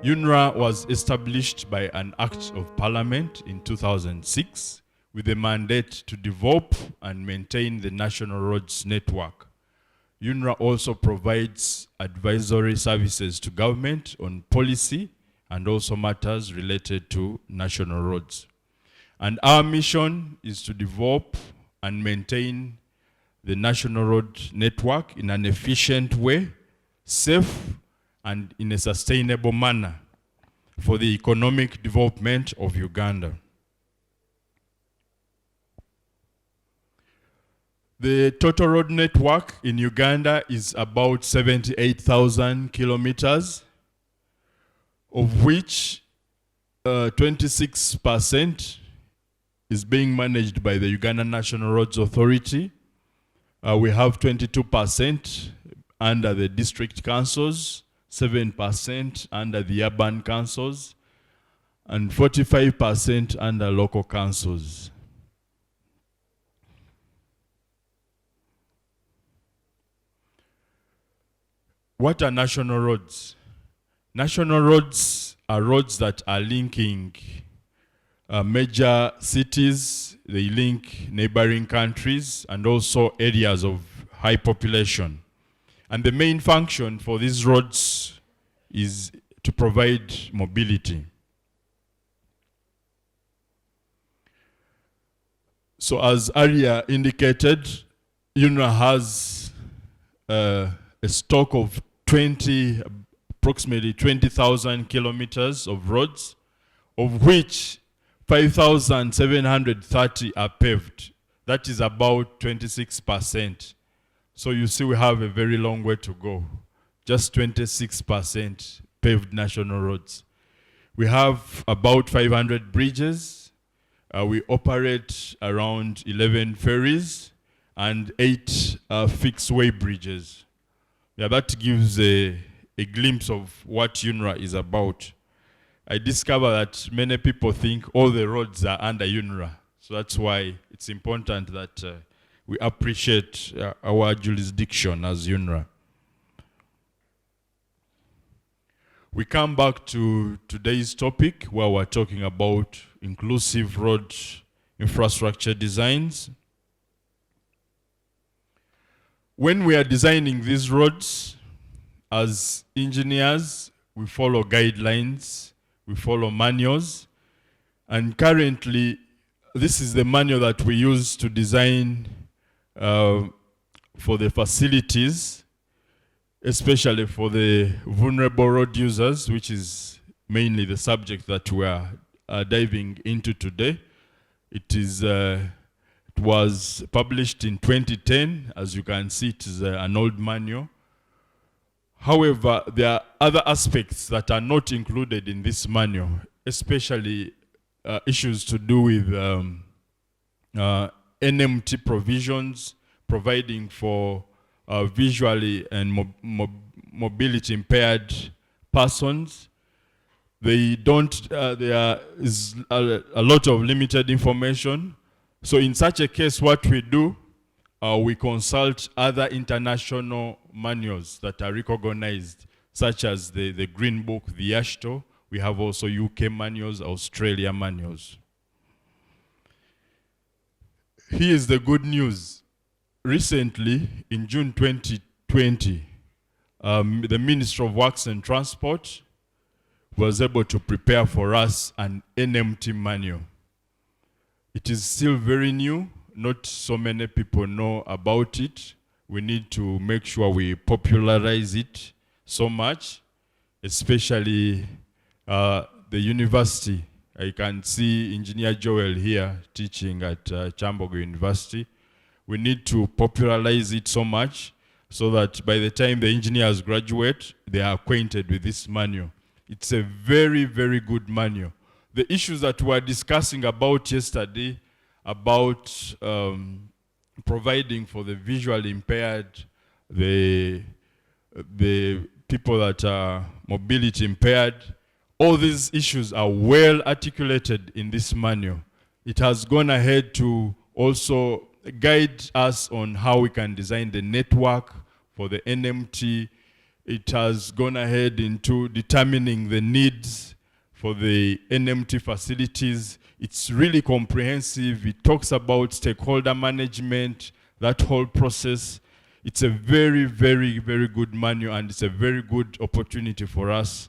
UNRA was established by an Act of Parliament in 2006 with a mandate to develop and maintain the national roads network. UNRA also provides advisory services to government on policy and also matters related to national roads. And our mission is to develop and maintain the national road network in an efficient way, safe, and in a sustainable manner for the economic development of Uganda. The total road network in Uganda is about 78,000 kilometers, of which 26% is being managed by the Uganda National Roads Authority. We have 22% under the district councils, 7% under the urban councils, and 45% under local councils. What are national roads? National roads are roads that are linking major cities, they link neighboring countries, and also areas of high population. And the main function for these roads is to provide mobility. So as earlier indicated, UNRA has a stock of approximately 20,000 kilometers of roads, of which 5,730 are paved. That is about 26%. So you see we have a very long way to go. Just 26% paved national roads. We have about 500 bridges. We operate around 11 ferries and 8 fixed-way bridges. Yeah, that gives a glimpse of what UNRA is about. I discover that many people think all the roads are under UNRA. So that's why it's important that we appreciate our jurisdiction as UNRA. We come back to today's topic where we're talking about inclusive road infrastructure designs. When we are designing these roads, as engineers, we follow guidelines, we follow manuals, and currently, this is the manual that we use to design for the facilities, especially for the vulnerable road users, which is mainly the subject that we are diving into today. It was published in 2010. As you can see, it is an old manual. However, there are other aspects that are not included in this manual, especially issues to do with NMT provisions, providing for visually and mobility impaired persons. There is a lot of limited information. So in such a case, what we do, we consult other international manuals that are recognized, such as the Green Book, the AASHTO. We have also UK manuals, Australia manuals. Here's the good news. Recently, in June 2020, the Ministry of Works and Transport was able to prepare for us an NMT manual. It is still very new. Not so many people know about it. We need to make sure we popularize it so much, especially the university. I can see Engineer Joel here teaching at Chambogo University. We need to popularize it so much so that by the time the engineers graduate, they are acquainted with this manual. It's a very, very good manual. The issues that we were discussing about yesterday, about providing for the visually impaired, the people that are mobility impaired, all these issues are well articulated in this manual. It has gone ahead to also guide us on how we can design the network for the NMT it has gone ahead into determining the needs for the NMT facilities. It's really comprehensive. It talks about stakeholder management, that whole process. It's a very, very, very good manual, and it's a very good opportunity for us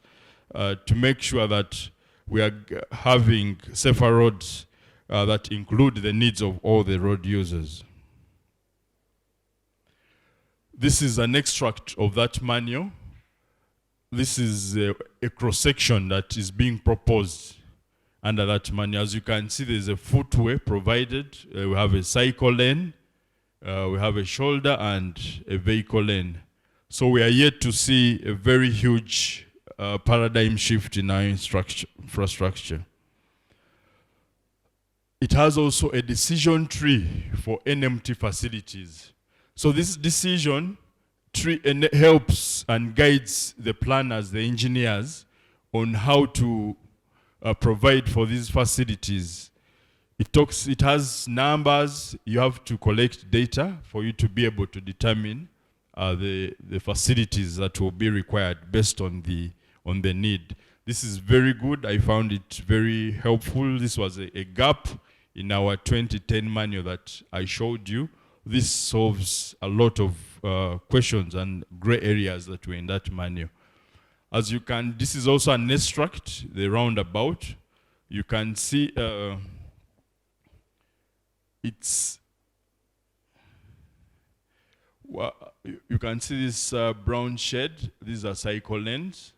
to make sure that we are having safer roads that include the needs of all the road users. This is an extract of that manual. This is a cross-section that is being proposed under that manual. As you can see, there's a footway provided. We have a cycle lane, we have a shoulder and a vehicle lane. So we are yet to see a very huge paradigm shift in our infrastructure. It has also a decision tree for NMT facilities. So this decision tree helps and guides the planners, the engineers, on how to provide for these facilities. It has numbers. You have to collect data for you to be able to determine the facilities that will be required based on the need. This is very good. I found it very helpful. This was a gap in our 2010 manual that I showed you. This solves a lot of questions and gray areas that were in that manual. As you can, this is also an extract, the roundabout. You can see you can see this brown shed. These are cycle lanes.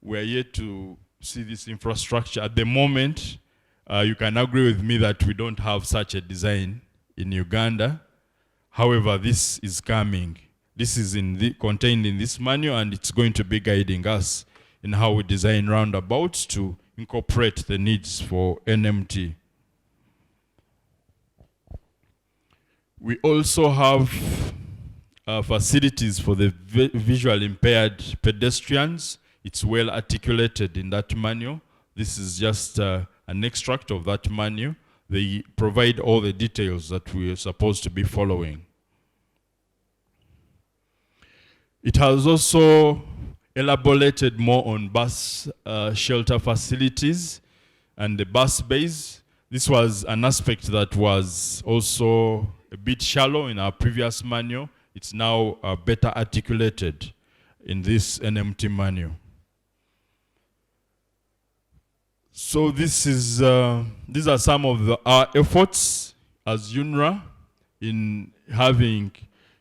We are yet to see this infrastructure. At the moment, you can agree with me that we don't have such a design in Uganda. However, this is coming. This is contained in this manual, and it's going to be guiding us in how we design roundabouts to incorporate the needs for NMT. We also have facilities for the visual impaired pedestrians. It's well articulated in that manual. This is just an extract of that manual. They provide all the details that we are supposed to be following. It has also elaborated more on bus shelter facilities and the bus bays. This was an aspect that was also a bit shallow in our previous manual. It's now better articulated in this NMT manual. So these are some of our efforts as UNRA in having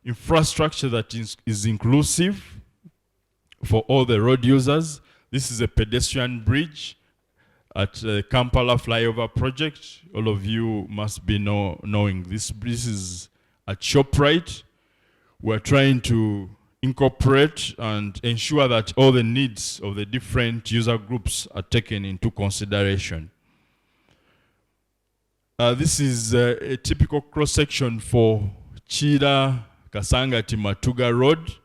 infrastructure that is inclusive for all the road users. This is a pedestrian bridge at the Kampala flyover project. All of you must be knowing this. This is at ShopRite. We're trying to incorporate and ensure that all the needs of the different user groups are taken into consideration. This is a typical cross-section for Chira Kasangati Matuga Road.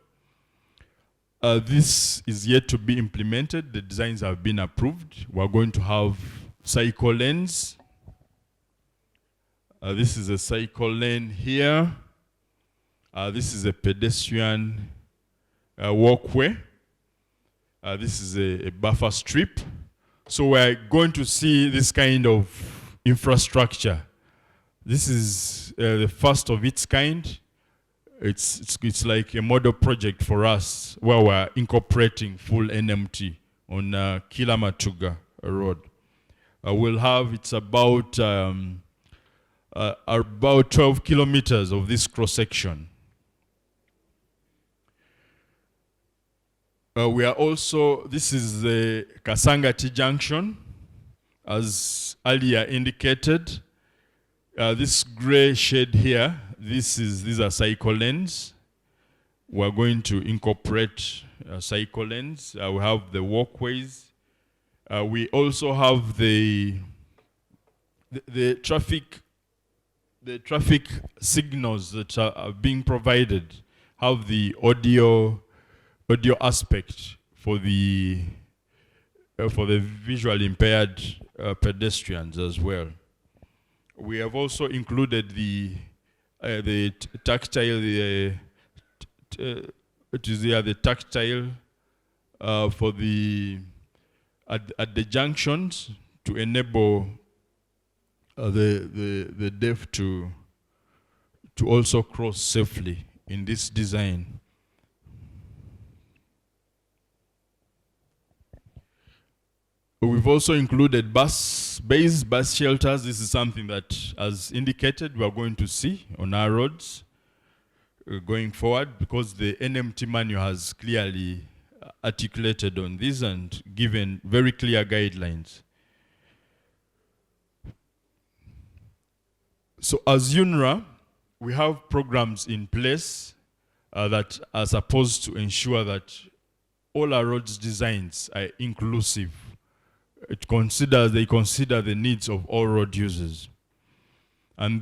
This is yet to be implemented. The designs have been approved. We're going to have cycle lanes. This is a cycle lane here. This is a pedestrian walkway. This is a buffer strip. So we're going to see this kind of infrastructure. This is the first of its kind. It's like a model project for us where we're incorporating full NMT on Kilamatuga Road. We'll have, it's about 12 kilometers of this cross-section. We are also, this is the Kasangati Junction, as earlier indicated. This gray shade here, these are cycle lanes. We're going to incorporate cycle lanes. We have the walkways. We also have the traffic signals that are being provided. Have the audio aspect for the visual impaired pedestrians as well. We have also included the tactile it is here the tactile for the at the junctions to enable the deaf to also cross safely in this design. We've also included bus shelters. This is something that, as indicated, we are going to see on our roads going forward, because the NMT manual has clearly articulated on this and given very clear guidelines. So as UNRA, we have programs in place that are supposed to ensure that all our roads designs are inclusive. They consider the needs of all road users. And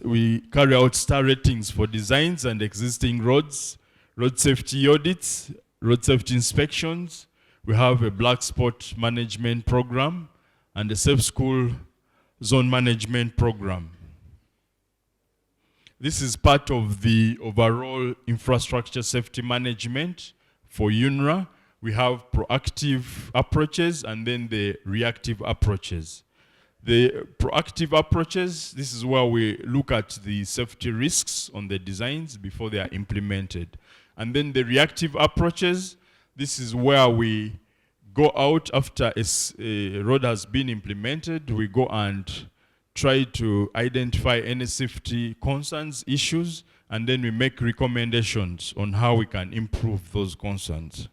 we carry out star ratings for designs and existing roads, road safety audits, road safety inspections. We have a black spot management program and a safe school zone management program. This is part of the overall infrastructure safety management for UNRA. We have proactive approaches and then the reactive approaches. The proactive approaches, this is where we look at the safety risks on the designs before they are implemented. And then the reactive approaches, this is where we go out after a road has been implemented. We go and try to identify any safety concerns, issues, and then we make recommendations on how we can improve those concerns.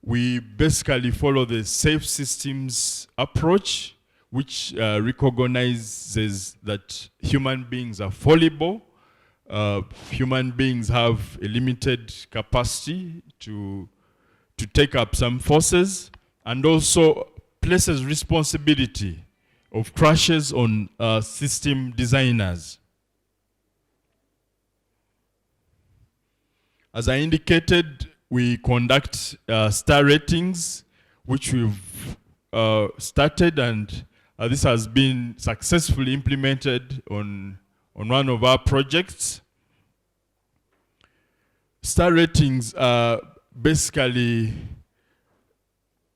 We basically follow the safe systems approach, which recognizes that human beings are fallible. Human beings have a limited capacity to take up some forces, and also places responsibility of crashes on system designers. As I indicated, we conduct star ratings, which we've started, and this has been successfully implemented on one of our projects. Star ratings are basically,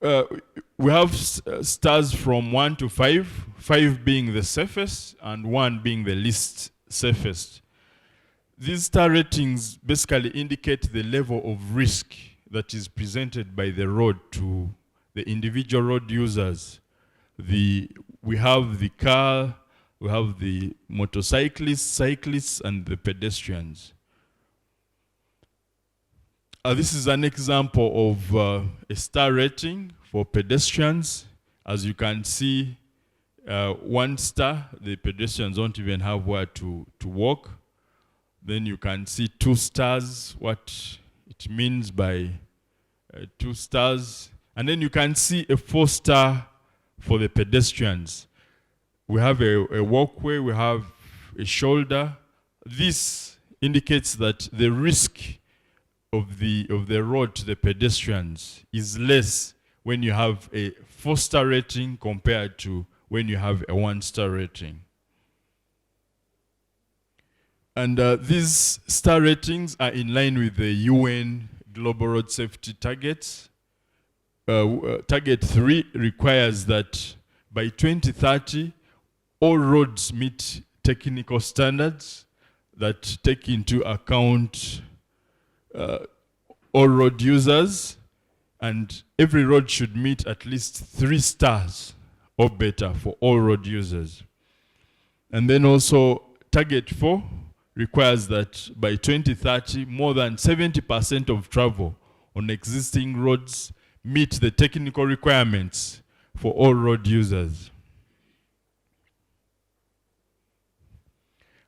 we have stars from 1 to 5, 5 being the safest and 1 being the least safest. These star ratings basically indicate the level of risk that is presented by the road to the individual road users. We have the car, we have the motorcyclists, cyclists, and the pedestrians. This is an example of a star rating for pedestrians. As you can see, 1 star, the pedestrians don't even have where to walk. Then you can see 2 stars, what it means by 2 stars. And then you can see a 4-star for the pedestrians. We have a walkway, we have a shoulder. This indicates that the risk of the road to the pedestrians is less when you have a 4-star rating compared to when you have a 1-star rating. And these star ratings are in line with the UN Global Road Safety Targets. Target 3 requires that by 2030, all roads meet technical standards that take into account all road users, and every road should meet at least 3 stars or better for all road users. And then also target 4 requires that by 2030, more than 70% of travel on existing roads meet the technical requirements for all road users.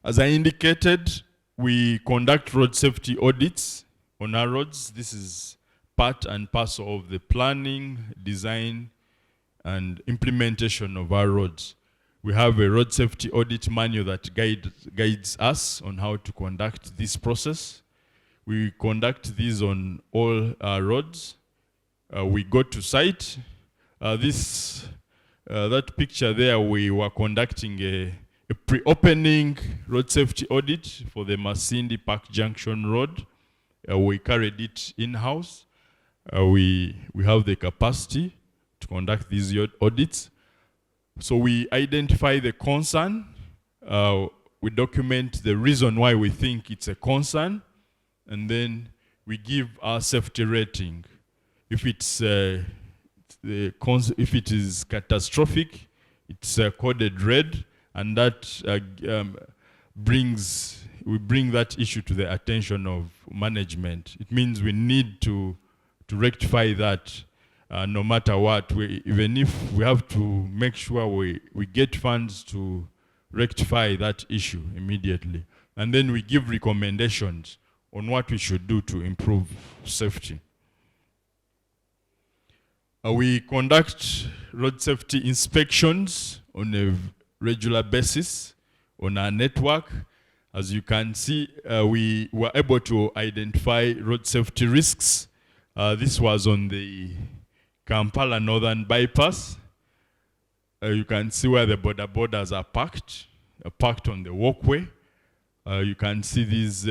As I indicated, we conduct road safety audits on our roads. This is part and parcel of the planning, design, and implementation of our roads. We have a road safety audit manual that guides us on how to conduct this process. We conduct these on all our roads. We go to site. That picture there, we were conducting a a pre-opening road safety audit for the Masindi Park Junction Road. We carried it in-house. We have the capacity to conduct these audits. So we identify the concern. We document the reason why we think it's a concern, and then we give our safety rating. If if it is catastrophic, it's coded red, and that we bring that issue to the attention of management. It means we need to rectify that no matter what. Even if we have to make sure we get funds to rectify that issue immediately. And then we give recommendations on what we should do to improve safety. We conduct road safety inspections on a regular basis on our network. As you can see, we were able to identify road safety risks. This was on the Kampala Northern Bypass. You can see where the borders are parked on the walkway. You can see these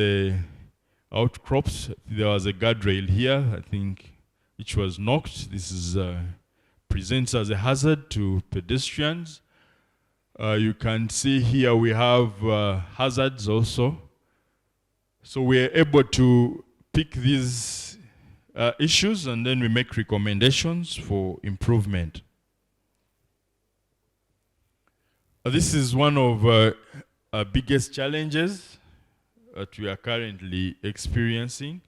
outcrops. There was a guardrail here, I think, which was knocked. This presents as a hazard to pedestrians. You can see here we have hazards also. So we are able to pick these issues, and then we make recommendations for improvement. This is one of our biggest challenges that we are currently experiencing.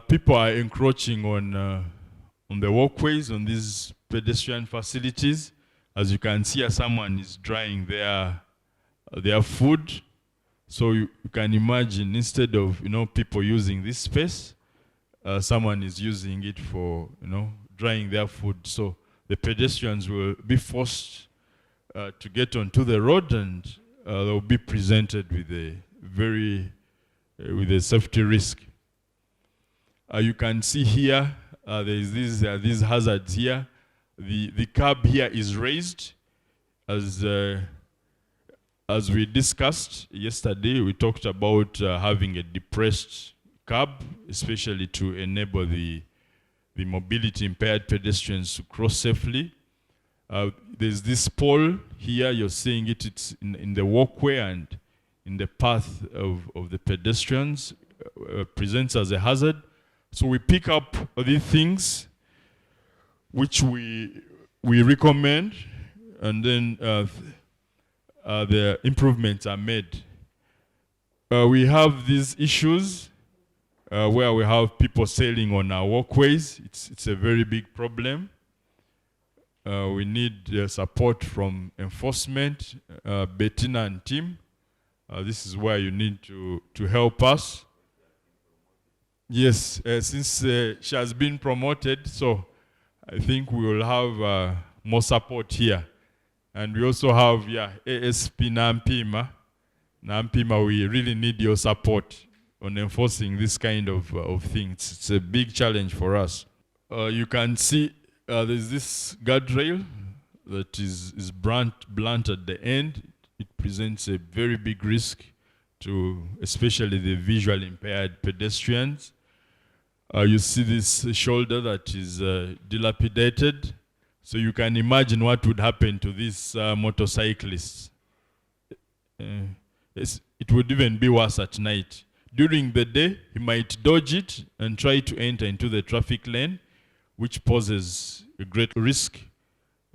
People are encroaching on the walkways, on these pedestrian facilities. As you can see, someone is drying their food. So you can imagine, instead of people using this space, someone is using it for drying their food. So the pedestrians will be forced to get onto the road, and they'll be presented with a safety risk. You can see here there is these hazards here. The curb here is raised, as we discussed yesterday. We talked about having a depressed curb, especially to enable the mobility impaired pedestrians to cross safely. There's this pole here, you're seeing it, it's in the walkway and in the path of the pedestrians, presents as a hazard. So we pick up these things which we recommend, and then the improvements are made. We have these issues where we have people sailing on our walkways. It's a very big problem. We need support from enforcement, Bettina and team. This is where you need to help us. Yes, since she has been promoted, so I think we will have more support here. And we also have ASP Nampima. Nampima, we really need your support on enforcing this kind of things. It's a big challenge for us. You can see there's this guardrail that is blunt at the end. It presents a very big risk to especially the visually impaired pedestrians. You see this shoulder that is dilapidated. So you can imagine what would happen to these motorcyclists. It would even be worse at night. During the day, he might dodge it and try to enter into the traffic lane, which poses a great risk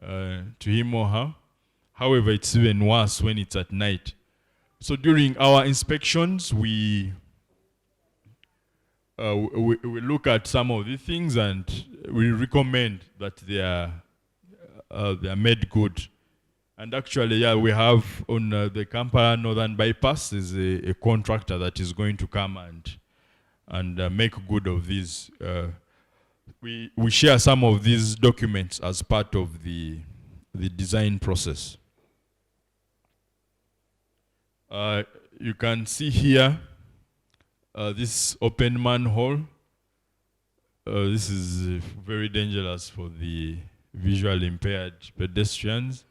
to him or her. However, it's even worse when it's at night. So during our inspections, we look at some of these things, and we recommend that they are made good. And actually, we have on the Kampala Northern Bypass is a contractor that is going to come and make good of these. We share some of these documents as part of the design process. You can see here this open manhole. This is very dangerous for the visually impaired pedestrians.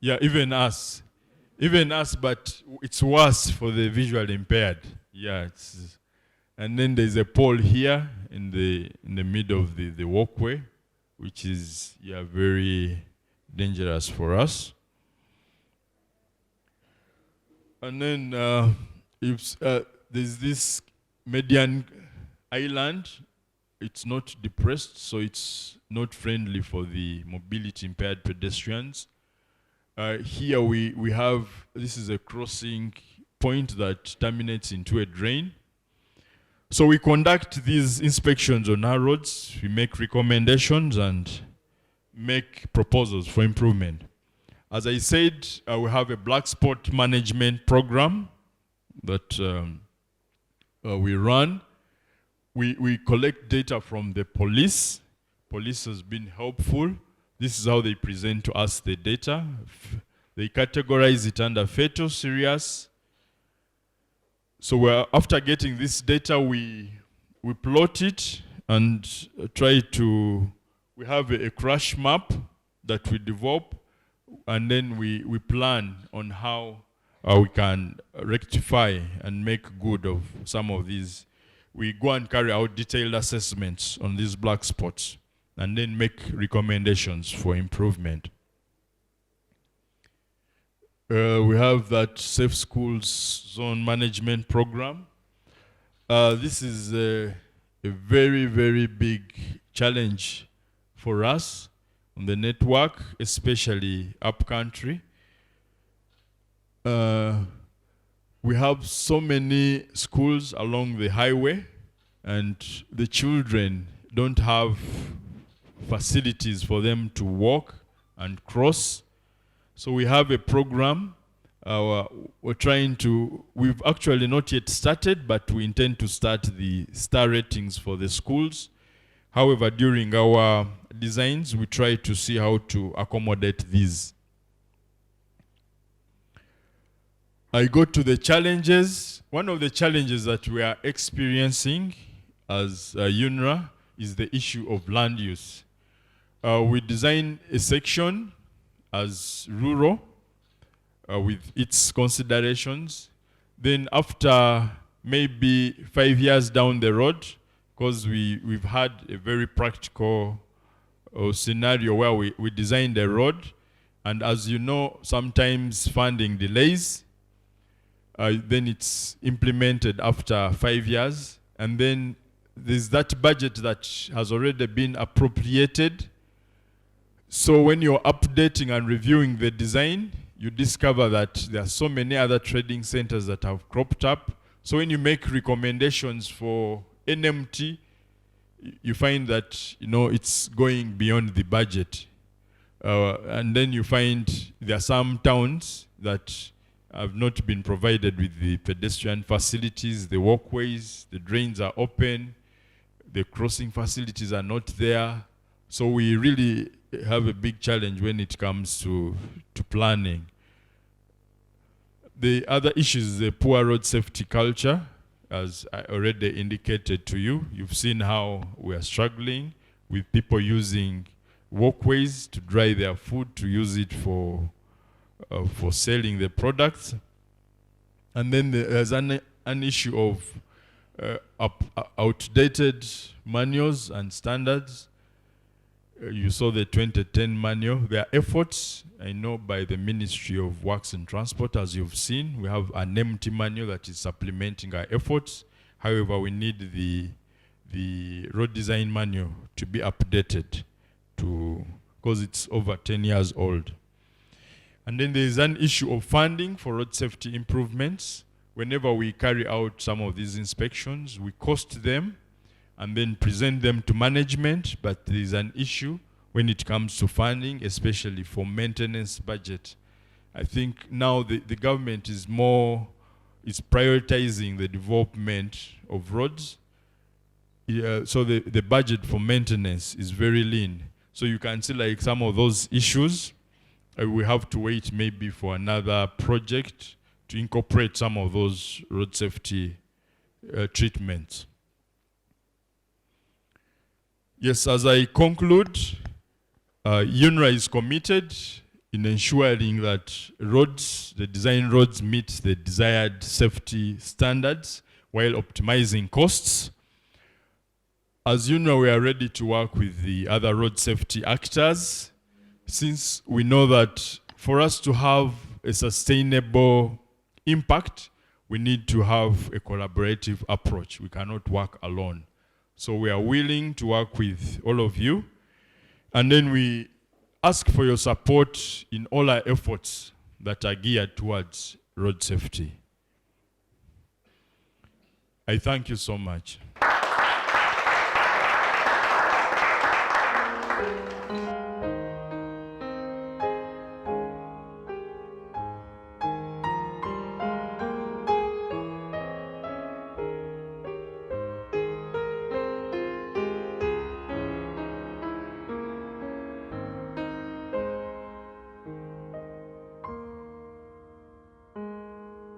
Yeah, even us. Even us, but it's worse for the visually impaired. Yeah, and then there's a pole here in the middle of the walkway, which is very dangerous for us. And then there's this median island. It's not depressed, so it's not friendly for the mobility impaired pedestrians. Here we have, this is a crossing point that terminates into a drain. So we conduct these inspections on our roads, we make recommendations and make proposals for improvement. As I said, we have a black spot management program that we run. We collect data from the police. Police has been helpful. This is how they present to us the data. They categorize it under fatal, serious. So after getting this data, we plot it and we have a crash map that we develop, and then we plan on how we can rectify and make good of some of these. We go and carry out detailed assessments on these black spots and then make recommendations for improvement. We have that Safe Schools Zone Management Program. This is a very, very big challenge for us on the network, especially upcountry. We have so many schools along the highway, and the children don't have facilities for them to walk and cross. So we have a program. We've actually not yet started, but we intend to start the star ratings for the schools. However, during our designs, we try to see how to accommodate these. I go to the challenges. One of the challenges that we are experiencing as UNRA is the issue of land use. We design a section as rural with its considerations. Then after maybe 5 years down the road, because we've had a very practical scenario where we designed a road, and as you know, sometimes funding delays. Then it's implemented after 5 years, and then there's that budget that has already been appropriated. So when you're updating and reviewing the design, you discover that there are so many other trading centers that have cropped up. So when you make recommendations for NMT, you find that it's going beyond the budget. And then you find there are some towns that have not been provided with the pedestrian facilities, the walkways, the drains are open, the crossing facilities are not there. So we really have a big challenge when it comes to planning. The other issue is the poor road safety culture. As I already indicated to you, you've seen how we are struggling with people using walkways to dry their food, to use it for selling the products. And then there's an issue of outdated manuals and standards. You saw the 2010 manual. There are efforts, I know, by the Ministry of Works and Transport, as you've seen. We have an empty manual that is supplementing our efforts. However, we need the road design manual to be updated because it's over 10 years old. And then there is an issue of funding for road safety improvements. Whenever we carry out some of these inspections, we cost them and then present them to management, but there is an issue when it comes to funding, especially for maintenance budget. I think now the government is prioritizing the development of roads. So the budget for maintenance is very lean. So you can see like some of those issues, we have to wait maybe for another project to incorporate some of those road safety treatments. Yes, as I conclude, UNRA is committed in ensuring that roads, the design roads meet the desired safety standards while optimizing costs. As you know, we are ready to work with the other road safety actors, since we know that for us to have a sustainable impact, we need to have a collaborative approach. We cannot work alone. So we are willing to work with all of you, and then we ask for your support in all our efforts that are geared towards road safety. I thank you so much.